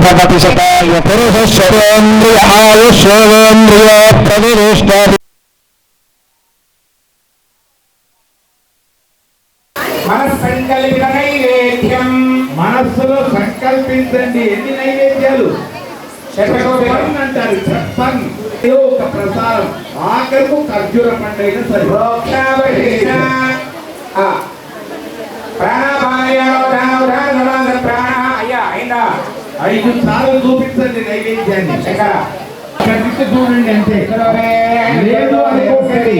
भवति शताय पुरुषेन्द्रिय आयुष्येन्द्रिय प्रतिष्ठा మనస్సంకల్పిత నైవేద్యం మనస్సులో సంకల్పించండి ఎన్ని నైవేద్యాలు శతకోపం అంటారు చెప్పన్ ఒక ప్రసాదం ఆఖరుకు ఖర్జూర పండైన సరే ఐదు సార్లు చూపించండి నైవేద్యాన్ని కట్టి చూడండి అంతే లేదు అనుకోకండి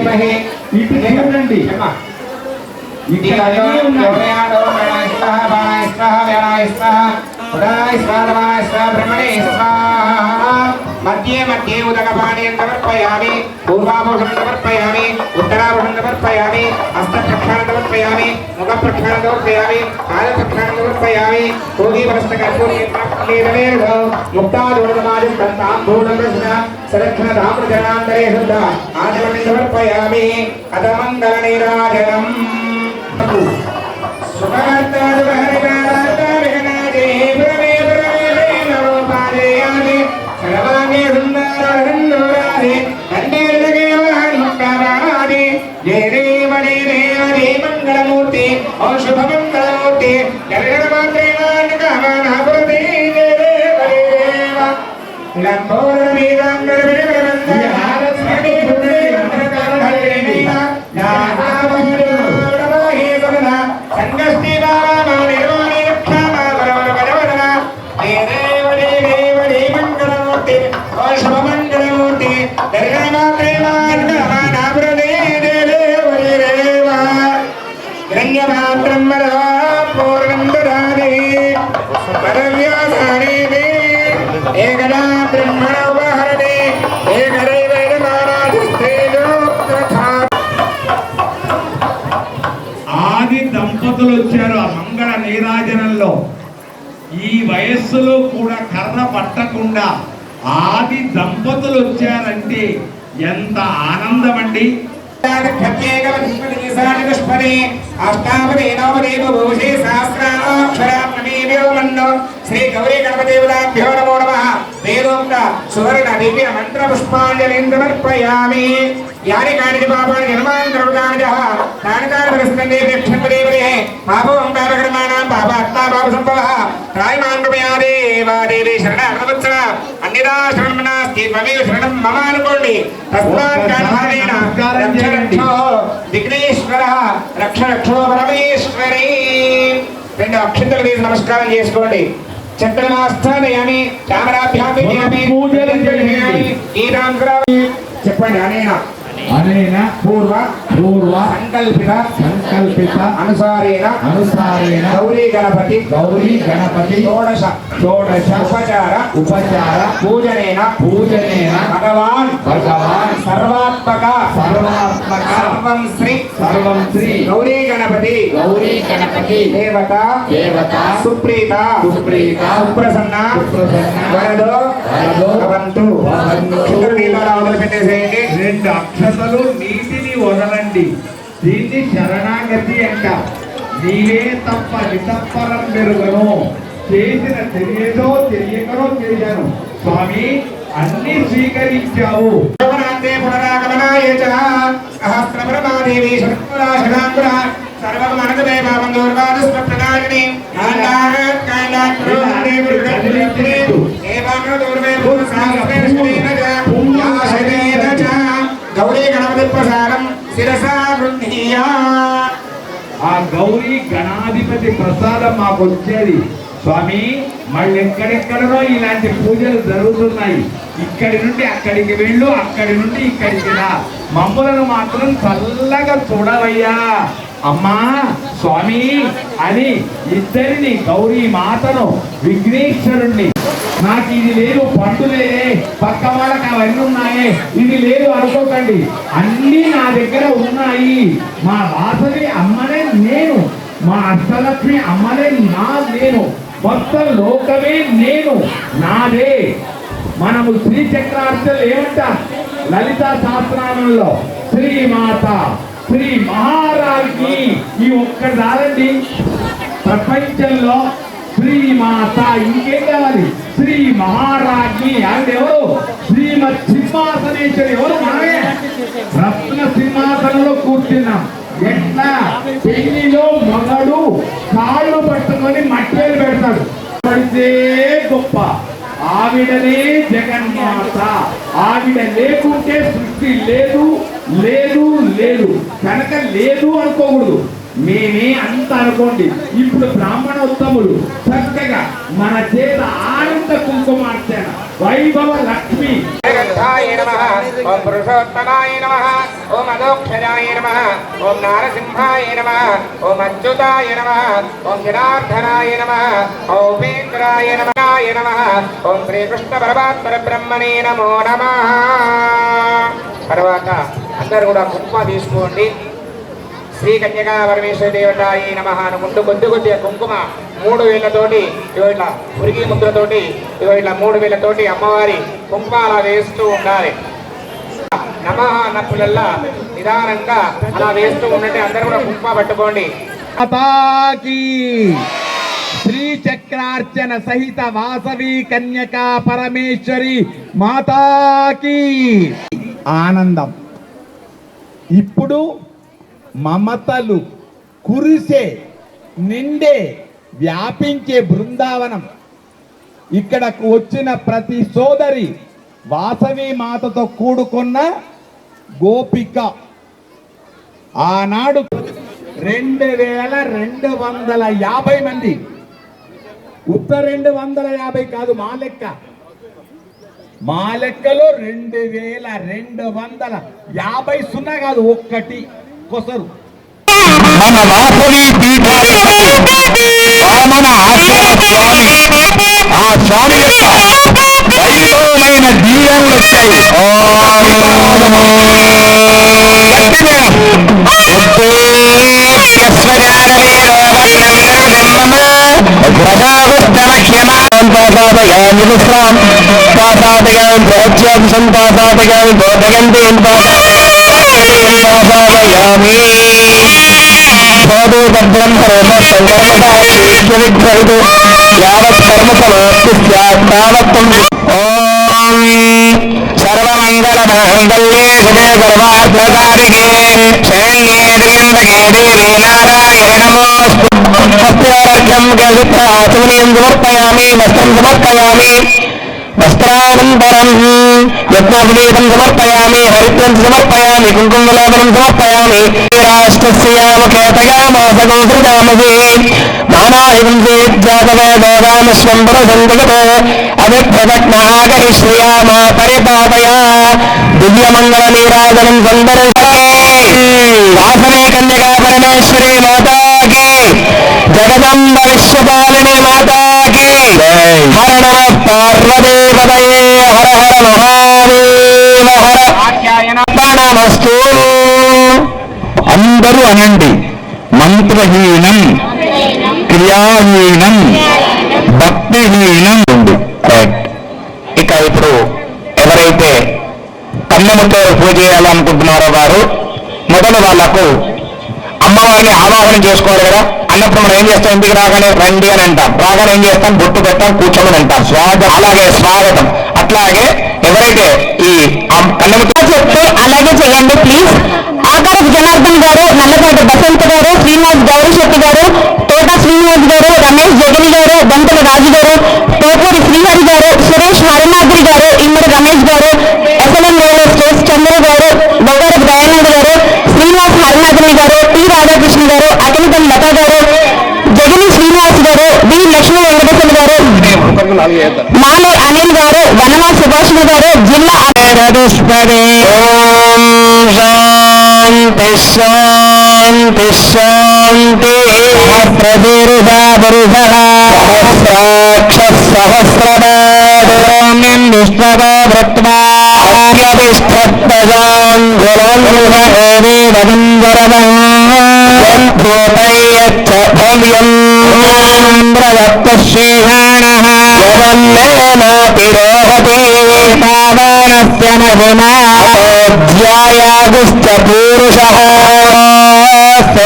ఇటు చూడండి मध्ये मध्ये उदकपाणीं समर्पयामि पूर्वाभूषं समर्पयामि उत्तराभूषं समर्पयामि हस्तप्रक्षालनं समर्पयामि मुखप्रक्षालनं समर्पयामि पादप्रक्षालनं समर्पयामि भोगीवरस्तकर्पूर्णेरवेदो मुक्तादोषमाजं दन्ताम्भूषणकृष्ण सरक्षणधामृजनान्तरे शुद्ध आचमनं समर्पयामि अतमङ्गलनीराजनम् దంపతులు వచ్చారు ఆ మంగళ నీరాజనంలో. ఈ వయస్సులో కూడా కర్ర పట్టకుండా ఆది దంపతులు వచ్చారంటే ఎంత ఆనందం అండి. శ్రీ గౌరీ గణపదేవతాభ్యో నమో నమః. వేదోక్త సువర్ణ దివ్య మంత్ర పుష్పాంజలిం సమర్పయామి. యాని కాని పాపాని జన్మాన్ కరుణానిజః తాని తాని పరిస్థితందే ప్రేక్షణపదేవదే పాపం పాపకర్మాణాం పాపాత్మా పాప సంభవః త్రాయమాన్ కృపయా దేవా దేవి శరణాగతవత్సల అన్యదా శరణం నాస్తి త్వమేవ శరణం మమ అనుకోండి. తస్మాత్ కారణేన రక్షరక్షో విఘ్నేశ్వరః రక్షరక్షో పరమేశ్వరీ. రెండు అక్షంతలు వేసి నమస్కారం చేసుకోండి. చంద్రమాస్థానయామి చామరాభ్యామి పూజలు చేయాలి. చెప్పండి. అనేన అనేన పూర్వ పూర్వ సంకల్పిత సంకల్పిత అనుసారేణ అనుసారేణ గౌరీ గణపతి షోడశ షోడశ ఉపచార ఉపచార పూజనేన పూజనేన భగవాన్ భగవాన్ సర్వాత్మక సర్వాత్మక సర్వం శ్రీ గౌరీ గణపతి దేవత దేవత సుప్రీత సుప్రీత సుప్రసన్న వరదో భవంతు. పెట్టేసేయండి. రెండు అక్షతలు నీటిని వదలండి. దీన్ని శరణాగతి అంట. నీవే తప్ప నితప్పరం మెరుగను. చేసిన తెలియదో తెలియకనో చేశాను స్వామి, అన్ని స్వీకరించావు. గౌరీ గణపతి ప్రసాదం శిరసా గృహ్ణీయా. ఆ గౌరీ గణాధిపతి ప్రసాదం మాకు వచ్చేది స్వామి. మళ్ళీ ఎక్కడెక్కడనో ఇలాంటి పూజలు జరుగుతున్నాయి. ఇక్కడి నుండి అక్కడికి వెళ్ళు, అక్కడి నుండి ఇక్కడికి రా. మమ్ములను మాత్రం చల్లగా చూడవయ్యా అమ్మా స్వామి అని ఇద్దరిని, గౌరీ మాతను విఘ్నేశ్వరుణ్ణి. నాకు ఇది లేదు, పండు లేదే, పక్క వాళ్ళకి అవన్నీ ఉన్నాయే, ఇది లేదు అనుకోకండి. అన్నీ నా దగ్గర ఉన్నాయి. మా వాసవి అమ్మనే నేను, మా అష్టలక్ష్మి అమ్మనే నేను, మొత్తం లోకమే నేను, నాదే. మనము శ్రీచక్రార్చనలు ఏమంటాం? లలితా సహస్రనామంలో శ్రీమాత శ్రీ మహారాజ్ఞి ఈ ఒక్కటి రాదండి. ప్రపంచంలో శ్రీమాత ఇంకేం కావాలి? శ్రీ మహారాజ్ఞి అంటే ఎవరు? శ్రీమత్ సింహాసనేశ్వరి ఎవరు? మనమే రత్న సింహాసనంలో కూర్చున్నాం. ఎట్లా? పెళ్లిలో మగడు కాళ్ళు పట్టుకొని మట్టేలు పెడతాడు, పడితే గొప్ప. ఆవిడనే జగన్మాత. ఆవిడ లేకుంటే సృష్టి లేదు, లేదు, లేదు. కనుక లేదు అనుకోకూడదు. మేమే అంత అనుకోండి. ఇప్పుడు బ్రాహ్మణోత్తములు చక్కగా మన చేత ఆనంద కుంకుమార్చన వైభవ లక్ష్మి. ఓం పురుషోత్తమాయ నమః, ఓం అదోక్షరాయ నమః, ఓం నారసింహాయ నమః, ఓం అచ్యుతాయ నమః, ఓం జనార్దనాయ నమః, ఓం ఉపేంద్రాయ నమః, ఓం శ్రీకృష్ణ పరమాత్మ బ్రహ్మణే నమో నమః. తర్వాత అందరూ కూడా కుంకుమ తీసుకోండి. శ్రీ కన్యకా పరమేశ్వర దేవతాయ నమః అనుకుంటూ కొద్ది కొద్దిగా కుంకుమ 3 వేలతోటి ఇట్లా పురిగి ముద్రతోటి ఇట్లా 3 వేలతోటి అమ్మవారి కుంకుమ అలా వేస్తూ ఉండాలి. నమః అన్నప్పుడల్లా నిదానంగా అలా వేస్తూ ఉండండి. అందరూ కూడా కుంకుమ పట్టుకోండి. మాతాకి శ్రీచక్రార్చన సహిత వాసవి కన్యకా పరమేశ్వరి మాతాకి ఆనందం. ఇప్పుడు మమతలు కురిసే నిండే వ్యాపించే బృందావనం. ఇక్కడకు వచ్చిన ప్రతి సోదరి వాసవి మాతతో కూడుకున్న గోపిక. ఆనాడు 2250 మంది. ఉత్త 250 కాదు, మా లెక్కలో 2250. 0 కాదు, ఒక్కటి కొసరు. మన వాసవి పీఠాధిపతి వామన ఆశ్రమ స్వామి, ఆ స్వామి యొక్క వైభవమైన దీవెనలు వచ్చాయి. సర్వమంగళ మాంగళ్యే శివే సర్వార్థకారికే శరణ్యే త్ర్యంబకే దేవీ నారాయణి నమోస్తుత్యార్ఘ్యం గజప్రాచమనీయం సమర్పయామి. వస్త్రం సమర్పయామి. వస్త్రానంతరం యజ్ఞోపవీతం సమర్పయామి. హరిత్వం సమర్పయామి. కుంకుమలాభనం సమర్పయామి. రాష్ట్రస్యామకేతయామాసగోసృజామసి నానాహితం చేజ్జాతవేదోగామస్వంపరసంతగతో అవిప్రదగ్నాగరిశ్రియామా పరిపాపయా దివ్యమంగళ నీరాజనం సందర్శయామి. వాసవి కన్యకా పరమేశ్వరి మాతాకి, జగదంబ విశ్వపాలిని మాతాకి. హర నమః పార్వతీపతయే. హర హర మహాదేవ హర. ప్రణమస్తు. అందరూ అనండి. మంత్రహీనం, క్రియాహీనం, భక్తిహీనం ఉంది. ఇక ఇప్పుడు ఎవరైతే కన్నెముతో పూజ చేయాలనుకుంటున్నారో వారు మొదలు వాళ్లకు అమ్మవారిని ఆవాహన చేసుకోవాలి కదా. అన్నప్పుడు మనం ఏం చేస్తాం? ఇంటికి రాగానే రండి అని అంటాం. రాగానే ఏం చేస్తాం? బొట్టు పెట్టాం, కూర్చోమని అంటాం. స్వాగతం, అలాగే స్వాగతం. అట్లాగే ఎవరైతే ఈ కన్నెముతో చెప్తే అలాగే చేయండి ప్లీజ్. ఆకారపు జనార్దన్ గారు, నల్లపాటి బసంత్ గారు, శ్రీనివాస్ గౌరీశెట్టి గారు, తోట శ్రీనివాస్ గారు, రమేష్ జగన్ గారు, బంతుల రాజు గారు, తోపూరి శ్రీహరి గారు, సురేష్ హరినాద్రి గారు, ఇమ్మడి రమేష్ గారు, ఎస్ఎల్ఎం రియల్ ఎస్టేట్స్ చంద్ర గారు, బొగారపు దయానంద్ గారు, శ్రీనివాస్ హరినాద్రి గారు, టి రాధాకృష్ణ గారు, అఖిలతం లత గారు, జగని శ్రీనివాస్ గారు, వి లక్ష్మీ వెంకటేశ్వర గారు, మాలే అనిల్ గారు, వనమా సుభాష్ గారు, జిల్లా శాంతి శాంతి శాంతి. సహస్రాక్ష సహస్రనామం విష్ణవా శ్రీహాణ ఛాయాగుశ్చ పూరుషః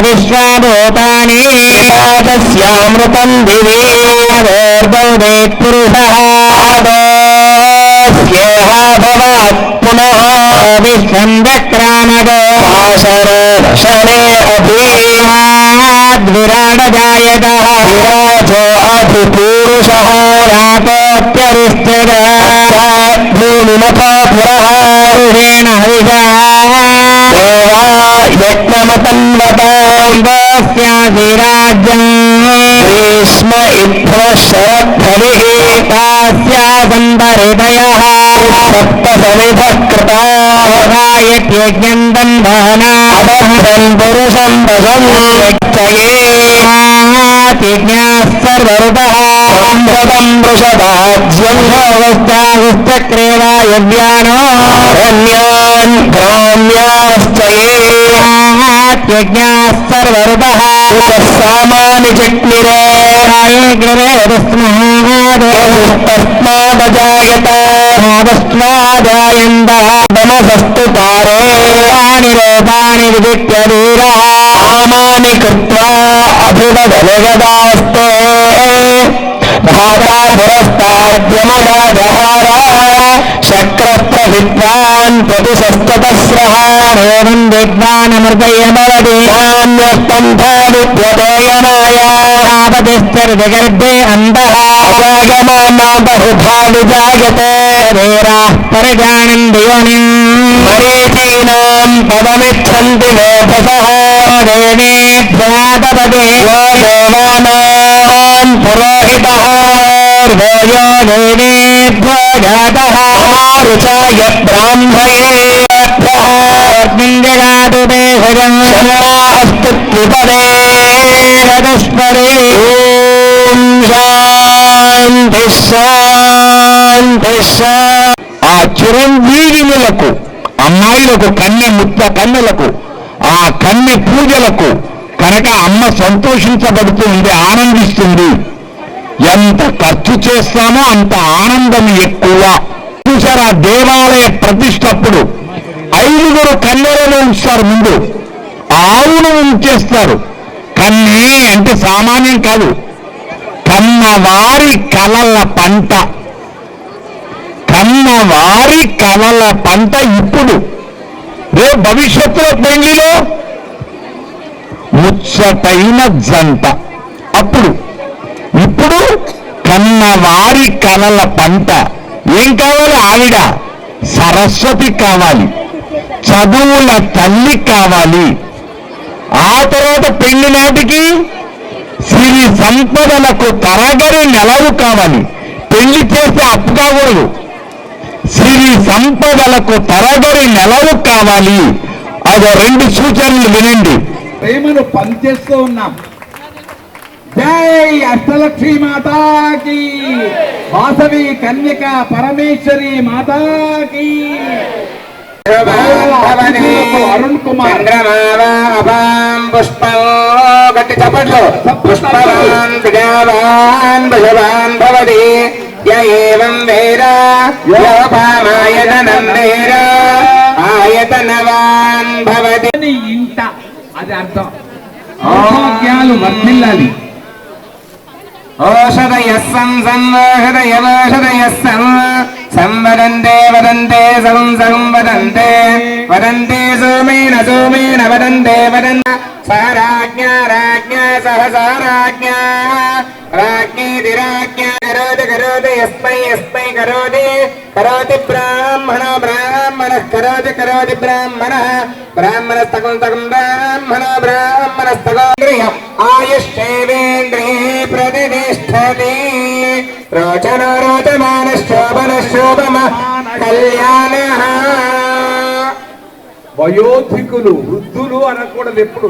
విశ్వాభూతాని తస్యామృతం దివి వేద్భవేత్ పురుషః ఆదోస్యేహ భవాత్ పునః విశ్వం చక్రామదో శనే అభిరాడ జాయతః విరాజో అధిపూరుషః రాతోత్యరిష్ఠద భూమిమథో పురః రుణేన హవిషా యజ్ఞమతన్వతాస్యాసి రాజ్యం గ్రీష్మ ఇభ్రశరద్ధరిః తాస్యాసంపరితయః సప్త సమిధః కృతాయజ్ఞం దంభనా అబద్ధం పురుషం వశం సర్వరుపః సంభవం వృషభాజ్యం భవస్తాహుశ్చక్రేవాయవ్యానో రమ్యాన్ గ్రామ్యాశ్చయేజ్ఞాः సర్వరుపః సామాని చక్నిరే తస్మాదజాయత తస్మాదాయంత నమస్తు పారే రూపాణి విదిత్య వీరః ఆమాని కృత్వా అభివదనగదాస్తే భాతా పురస్తాద్యమదాదహార శక్రస్త్ర విద్వాన్ ప్రతిశస్తతస్రహారేవం విద్వానమృతయమవది నాన్యస్తంభావిద్యతోయమాయాపతిశ్చర్జగర్భే అంధః అజాగమానా బహుధా విజాయతే వీరాః పరిజానంతి యోనిం మరీచీనాం పదమిచ్చంతి లోకసః దేవేభ్యాతపదే యో దేవానాం పురోహితః యో దేవేభ్యో జాతః రుచాయ బ్రాహ్మయేభ్యః జగాతు దేశజం అస్తు త్రిపదే చతుష్పదే ఓం శాంతి శాంతి శాంతి. ఆ చిరంజీవులకు అమ్మాయిలకు కన్నె ముత్త కన్నులకు ఆ కన్నె పూజలకు కనుక అమ్మ సంతోషించబడుతూ ఉంది, ఆనందిస్తుంది. ఎంత ఖర్చు చేస్తామో అంత ఆనందం ఎక్కువ. చూసారా, దేవాలయ ప్రతిష్టప్పుడు 5 కన్నెలను ఉంచుతారు. ముందు ఆవును ఉంచేస్తారు. కన్నే అంటే సామాన్యం కాదు, కన్నవారి కలల పంట. కన్నవారి కలల పంట. ఇప్పుడు రేపు భవిష్యత్తులో పెళ్లిలో ముచ్చటైన జంట. అప్పుడు ఇప్పుడు కన్నవారి కలల పంట. ఏం కావాలి? ఆవిడ సరస్వతి కావాలి, చదువుల తల్లి కావాలి. ఆ తర్వాత పెళ్లి నాటికి సిరి సంపదలకు తరగరి నెలవు కావాలి. పెళ్లి చేస్తే అప్పు కాకూడదు, సిరి సంపదలకు తరగరి నెలవు కావాలి. అదో 2 సూచనలు వినండి. ప్రేమను పనిచేస్తూ ఉన్నాం. జై అష్టలక్ష్మీ మాతాకి, వాసవి కన్యక పరమేశ్వరి మాతాకి. అరుణ్ కుమార్ పుష్పం గట్టి చప్పట్లు. పుష్పవాన్ ప్రజావాన్ భుజవాన్ భవతి యం వేద యోపామాయతనం వేద ఆయతనవాన్ భవతి. ఇంట అది అర్థం. ఆరోగ్యాలు వర్ధిల్లాలి. ఓషధయస్సం సంవోషధయవోషధయస్సం సంవదంతే వదంతే సం సంవదంతే వదంతే సోమేన సోమేన వదంతే వదన్ సారాజ్ఞా రాజ్ఞా సహసారాజ్ఞా రాజ్ఞేతి రాజ్ఞా కరోతి కరోతి యస్మై యస్మై కరోతి కరోతి బ్రాహ్మణో బ్రాహ్మణః కరోతి కరోతి బ్రాహ్మణః బ్రాహ్మణస్తకం తకం బ్రాహ్మణో బ్రాహ్మణస్తకం ఆయుష్యేంద్రియే ప్రతిష్టతి రోచనో రోచమాన శోభన శోభమ కళ్యాణ. వయోధికులు వృద్ధులు అనకూడదు. ఎప్పుడు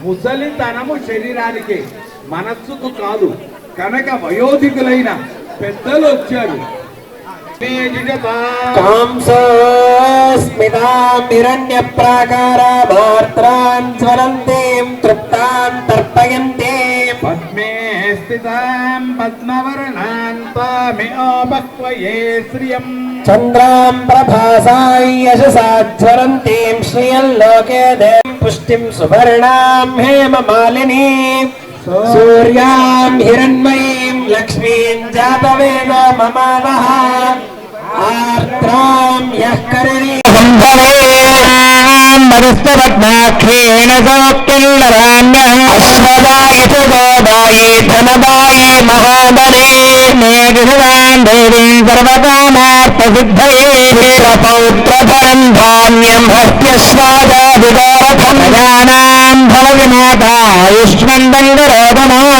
ముసలితనము శరీరానికి, మనస్సుకు కాదు. కనుక వయోధికులైన పెద్దలు వచ్చారు. కాంసోస్మితాం హిరణ్య ప్రాకారామార్త్రాం జ్వలంతీం తృప్తాం తర్పయంతీం పద్మే స్థితాం పద్మవర్ణాన్ త్వామిఓపక్వయే శ్రియం చంద్రాం ప్రభాసాయ యశసాజ్వలంతీం శ్రియల్లోకే దేవీం పుష్టిం సువర్ణాం హేమమాలినీ సూర్యాం హిరణ్మయీం లక్ష్మీం జాతవేదో మమానః ఆర్ద్రాం యః కరణీ మరుస్తపద్మాక్షేణ సోక్కిల్లరామ్యహం అశ్వదాయి చ గోదాయి ధనదాయి మహాబలే మేఘులాం దేవీం సర్వకామార్థసిద్ధయే పుత్రపౌత్రఫలం ధాన్యం హస్త్యశ్వాదాదిగోరథం ప్రజానాం భవవిమాతాయుష్మంతం గరోదమాం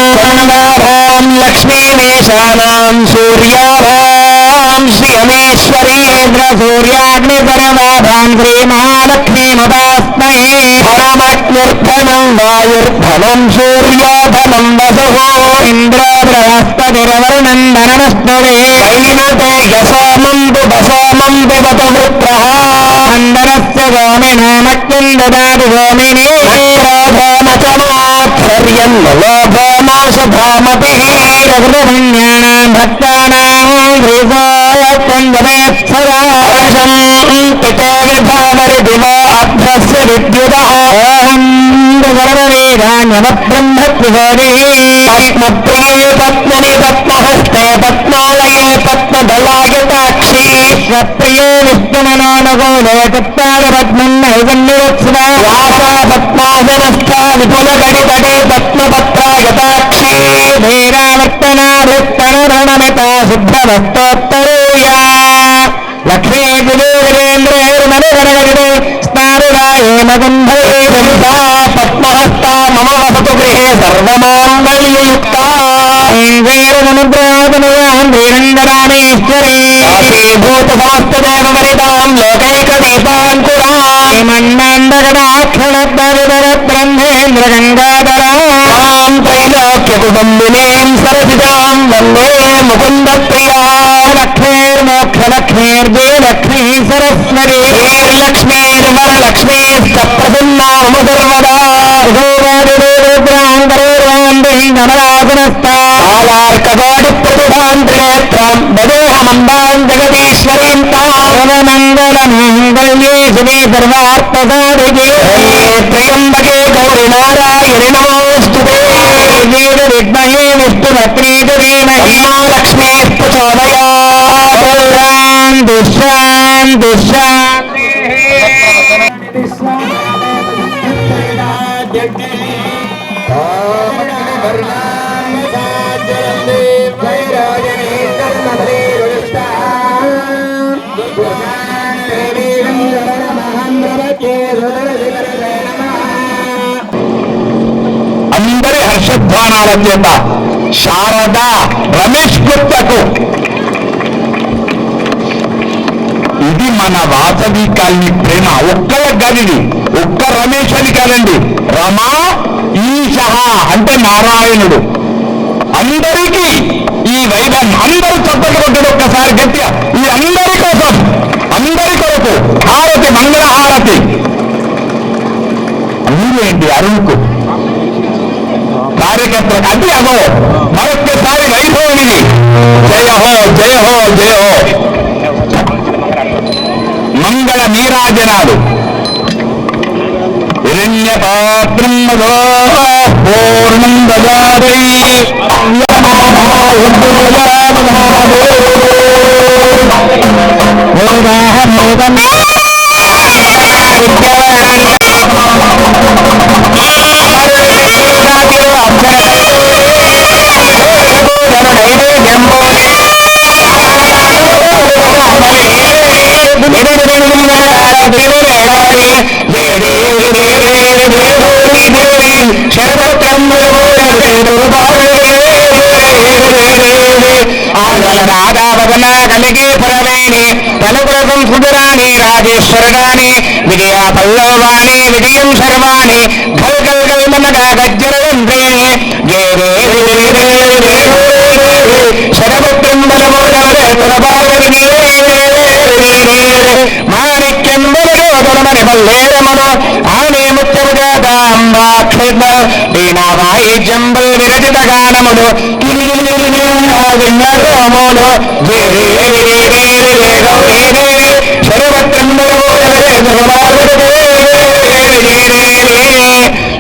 లక్ష్మీమేషానాం సూర్యాభాం శ్రియమేశ్వరీంద్ర సూర్యాగ్ని సర్వాభాం శ్రీమహాలక్ష్మీముపాస్మహే పరమగ్నిర్ధనం వాయుర్ధనం సూర్యోధనం వసుః ఇంద్రో బృహస్పతిరవరుణం ధనమస్నురే వైనతే యసోమం పిబసోమం పిబత వృత్రః అందరస్య గోమినో మగ్నిం దదాతి గోమినే క్రోధోమచమోక్షర్యం లోభోమోషభోమపి రఘుపుణ్యానాం భక్తానాం శ్రీసోయత్వందవేత్సరాశం పితో విభావరిదివో అభ్రస్య విద్యుదః ఓం సర్వవేదాన్యవబ్రహ్మత్రిగోరిః పద్మప్రియే పద్మని పద్మహస్తే పద్మాలయే పద్మదళాయతాక్షి స్వప్రియే విష్ణుమనోనగోళే తత్పాద పద్మం నైవన్నివత్సవ వ్యాసా పద్మాసనస్థ విపులగడితడే పద్మపత్రాయతాక్షి ధీరావర్తనాభృత్తనరణమితా శుభ్రవస్తోత్తరేయా లక్ష్మీ గురువీరేంద్రేర్మనుగరగడిదే స్నారుడాయే మగుంభరే పద్మహస్తా మమ వసతు గృహే సర్వమాంగళ్యయుక్తా వీరమనుగ్రహాదనుయాం వీరంగరామేశ్వరీ భూత సమస్త దేవవరితాం లోకైకదీపాంకురాం మన్మాండగణాక్షణద్భరిధర బ్రహ్మేంద్ర గంగాధరాం త్రైలోక్యకుటుంబినీం సరసిజాం వందే ముకుంద ప్రియా లక్ష్మీర్మోక్షలక్ష్మీర్జయలక్ష్మీ సరస్వరీ లక్ష్మీర్వరలక్ష్మీశ్చ ప్రసన్నామ సర్వదా కమలార్కగోడి ప్రతిభాంత్రేత్రం బదేహమంబాం జగదీశ్వరీం తామమంగళమంగళ్యే శివే సర్వార్థసాధికే త్రయంబకే గౌరి నారాయణి నమోస్తుతే విద్మహే విష్ణుపత్నీ ధీమహి లక్ష్మీ ప్రచోదయాత్ శాంతి శాంతి అందరి హర్షధ్వానాల చేత శారద రమేష్ గుప్తకు ఇది మన వాసవి కాలనీ ప్రేమ ఒక్కల గదిది ఒక్క రమేష్ అని కాదండి రమా ఈశః అంటే నారాయణుడు అందరికీ ఈ వైభవం అందరూ చప్పట్లు కొట్టడు ఒక్కసారి గట్టిగా ఈ అందరి కోసం అందరి కొరకు హారతి మంగళ హారతి మీరేంటి అరుణ్కు కార్యకర్తలకు అది అగో మరొక్కసారి వైభవం ఇది జయ హో జయ హో జయ హో మంగళ నీరాజనాలు హిరణ్యపాత్రం పూర్ణం దదారై రాధావదన కలిగే పురవేణి పలుకుల సంస్కృతురాణి రాజేశ్వరుడాని విజయ పల్లవాణి విజయం సర్వాణి గల్ గల్ గల్ మనగా గజ్జరవంద్రేణి శరభద్రం మాణిక్యం బలమని పల్లేరమను ఆనే ముత్తముజాతాంబాక్ష వీణావాయ ఈ జంబల్ విరచిత గానములు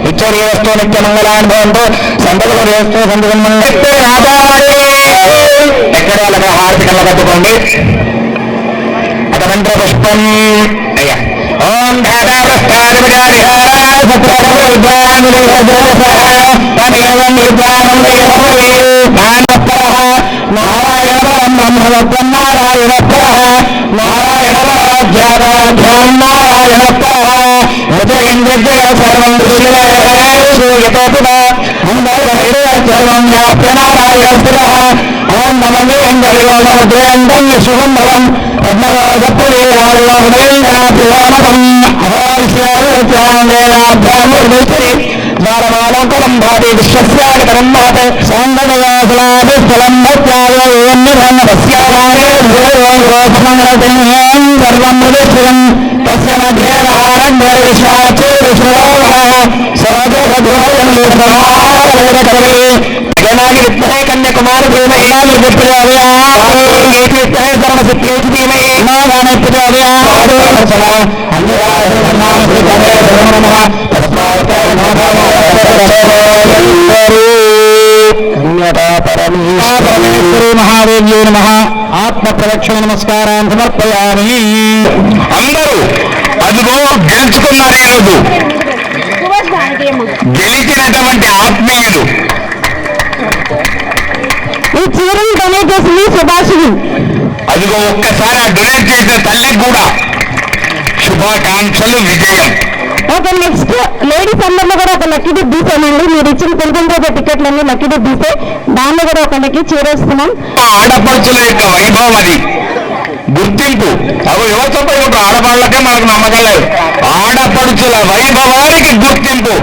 ఇచ్చరి వస్తూ నిత్య మంగళానుభవంతో సంతకం చేస్తూ సంతకం ఎక్కడ అలాగా హారతికల్లా కట్టుకోండి. అతమంత్ర పుష్పం అయ్యా ఓం శుభం ద్వారమాలోకలం భాతి విశ్వస్యాకరం మాత సౌందర్యస్థలం సర్వం మృదుశ్రం తస్య కన్యాకుమారి మహాదేవ్యో నమః ఆత్మ ప్రదక్షిణ నమస్కారం సమర్పయామి. అందరూ అదిగో గెలుచుకున్నారు. ఈరోజు గెలిచినటువంటి ఆత్మీయులు ఈ చీరను డొనేట్ చేసింది సుభాషిణి. అదిగో ఒక్కసారి ఆ డొనేట్ చేసిన తల్లికి కూడా శుభాకాంక్షలు, విజయం. ఒక నెక్స్ట్ లేడీస్ అందరిలో కూడా ఒక లక్కీ డిప్ తీసామండి. మీరు ఇచ్చిన 9 రోజుల టికెట్లన్నీ లక్కీ డిప్ తీసే దాన్ని కూడా ఒక లక్కీ చేరేస్తున్నాం. ఆడపడుచుల యొక్క వైభవం, అది గుర్తింపు. అవి యువతపై ఒక ఆడవాళ్ళకే మనకు నమ్మకం లేదు. ఆడపడుచుల వైభవానికి గుర్తింపు.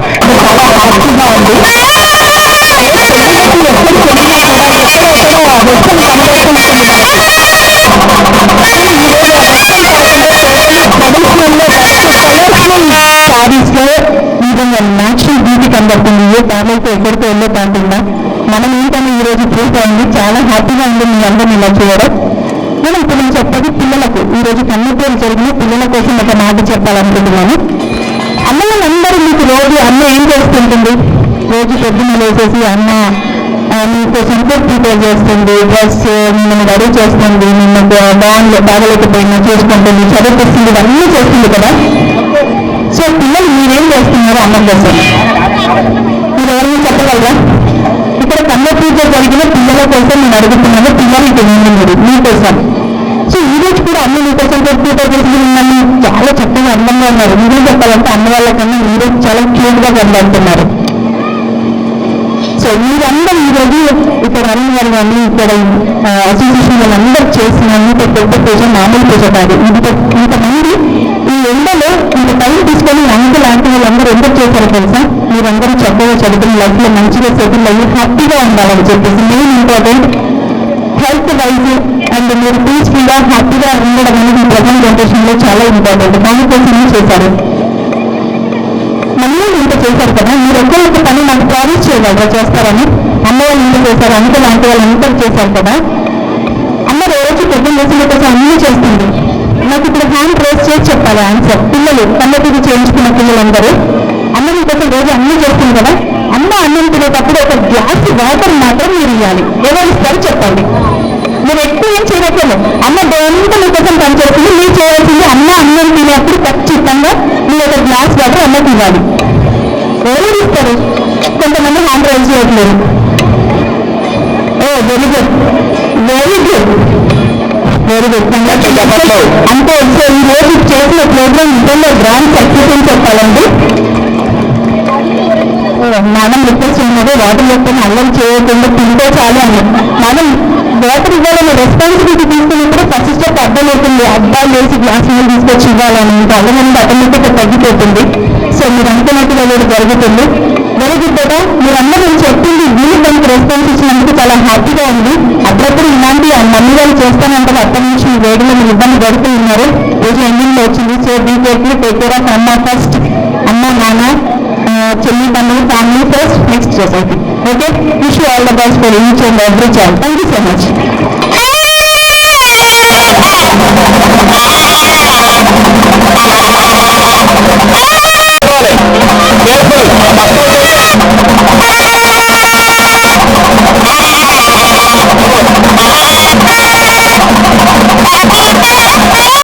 సారీస్ లో ఈ విధంగా న్యాచురల్ బ్యూటీ కనబడుతుంది. ఏ పార్లర్తో ఎక్కడితో వెళ్ళే కాకుండా మనం ఏంటని ఈ రోజు ప్రూఫ్ అయింది. చాలా హ్యాపీగా ఉంది మీ అందరినీ ఇలా చేయడం. నేను ఇప్పుడు నేను చెప్పేది పిల్లలకు, ఈ రోజు కన్నెపేరు జరిగిన పిల్లల కోసం ఒక మాట చెప్పాలనుకుంటున్నాను. అమ్మలందరూ మీకు రోజు అమ్మ ఏం చేస్తుంటుంది? రోజు పొద్దున్న లేసేసి అమ్మ మీకోసం ఫుడ్ ప్రిపేర్ చేస్తుంది, డ్రెస్ మిమ్మల్ని రెడీ చేస్తుంది, మిమ్మల్ని బాగలేకపోయినా చూసుకుంటుంది, చదివిస్తుంది, ఇవన్నీ చేస్తుంది కదా. సో పిల్లలు మీరేం చేస్తున్నారు అమ్మ కోసం? మీరు ఎవరైనా చెప్పగలరా? ఇక్కడ కన్న పూజ జరిగిన పిల్లల కోసం నేను అడుగుతున్నాను. పిల్లలకి మీరు మీకోసం. సో ఈ రోజు కూడా అమ్మ మీకోసం ఫుడ్ ప్రిపేర్ చేసి మిమ్మల్ని చాలా చక్కగా అందంగా ఉన్నారు. మీరేం చెప్పాలంటే అమ్మ వాళ్ళ కన్నా మీరు చాలా క్యూట్గా కనబడుతున్నారు. సో మీరందరూ ఈరోజు ఇక్కడ అరుణ్ గారు కానీ ఇక్కడ అసోసియేషన్ వాళ్ళందరూ చేసిన ఇంత పెద్ద పూజ మామూలు పూజ కాదు. ఇంతమంది ఈ ఎండలో ఇంత టైం తీసుకొని అంకుల్ ఆంటీ వాళ్ళందరూ ఎందుకు చేశారో తెలుసా? మీరందరూ చక్కగా చదువుకుని లైఫ్ లో మంచిగా సెటిల్ అయ్యి హ్యాపీగా ఉండాలని చెప్పేసి. Main important health wise and మీరు పీస్ఫుల్ గా హ్యాపీగా ఉండడం అనేది ప్రజెంట్ జనరేషన్ లో చాలా ఇంపార్టెంట్. దానికోసమే చేశారు. మళ్ళీ ఇంత చేశారు కదా, మీరు ఒక్క పని నాకు ప్రామిస్ చేయగలరా చేస్తారని? అమ్మ వాళ్ళు ఇంత చేశారు, అంకుల్ ఆంటీ వాళ్ళు ఇంత చేశారు కదా. అమ్మ రోజు పెద్ద చేసిన కోసం అన్నీ చేస్తుంది. నాకు ఇప్పుడు హ్యాండ్ రేస్ చేసి చెప్పాలి ఆన్సర్. పిల్లలు కళ్ళకి చేయించుకున్న పిల్లలందరూ అమ్మ మీకోసం రోజు అన్నీ చేస్తుంది కదా. అమ్మ అన్నం తినేటప్పుడు ఒక గ్లాస్ వాటర్ మాత్రం మీరు ఇవ్వాలి. ఎవరు ఇస్తారు చెప్పండి. మీరు ఎక్కువ ఏం చేయలేదు. అమ్మ దేంతో మీకోసం పనిచేస్తుంది. మీరు చేయాల్సింది అమ్మ అన్నం తినేప్పుడు ఖచ్చితంగా మీరు ఒక గ్లాస్ వాటర్ అమ్మకి ఇవ్వాలి. ఎవరు ఇస్తారు? కొంతమంది హ్యాండ్ రైజ్ చేయట్లేదు. Oh very good, very good, very good. అంటే ఈ రోజు చేసిన ప్రోగ్రామ్ నిజంగా గ్రాండ్ సక్సెస్ అని చెప్పాలండి. మనం రిక్వెస్ట్ ఉన్నది వాటర్ లేకపోతే అల్లం చేయకుండా తింటే చాలు అని. మనం వాటర్ ఇవ్వాలని రెస్పాన్సిబిలిటీ తీసుకున్నప్పుడు ఫస్ట్ స్టెప్ అర్థమవుతుంది. అబ్బాయిలు వేసి గ్లాస్ నీళ్ళు తీసుకొచ్చి ఇవ్వాలని. ఇంకా అల్లం అనేది ఆటోమేటిక్గా తగ్గిపోతుంది. సో మీరు అనుకున్నట్టుగా లేదు జరుగుతుంది. వెరీ గుడ్ కదా. మీరందరూ నేను చెప్పింది వీళ్ళు దానికి రెస్పాన్స్ ఇచ్చినందుకు చాలా హ్యాపీగా ఉంది. అప్పుడప్పుడు ఇలాంటి మమ్మీ వాళ్ళు చేస్తానంటారు. అప్పటి నుంచి ఈ వేడిలో మీరు ఇబ్బంది పడుతూ ఉన్నారు. రోజు ఎండింగ్లో వచ్చింది. So be careful, take care of అమ్మ ఫస్ట్. అమ్మ నాన్న చెల్లి తమ్ముడు family first next society. Okay, wish you all the best for each and every child. Thank you so much.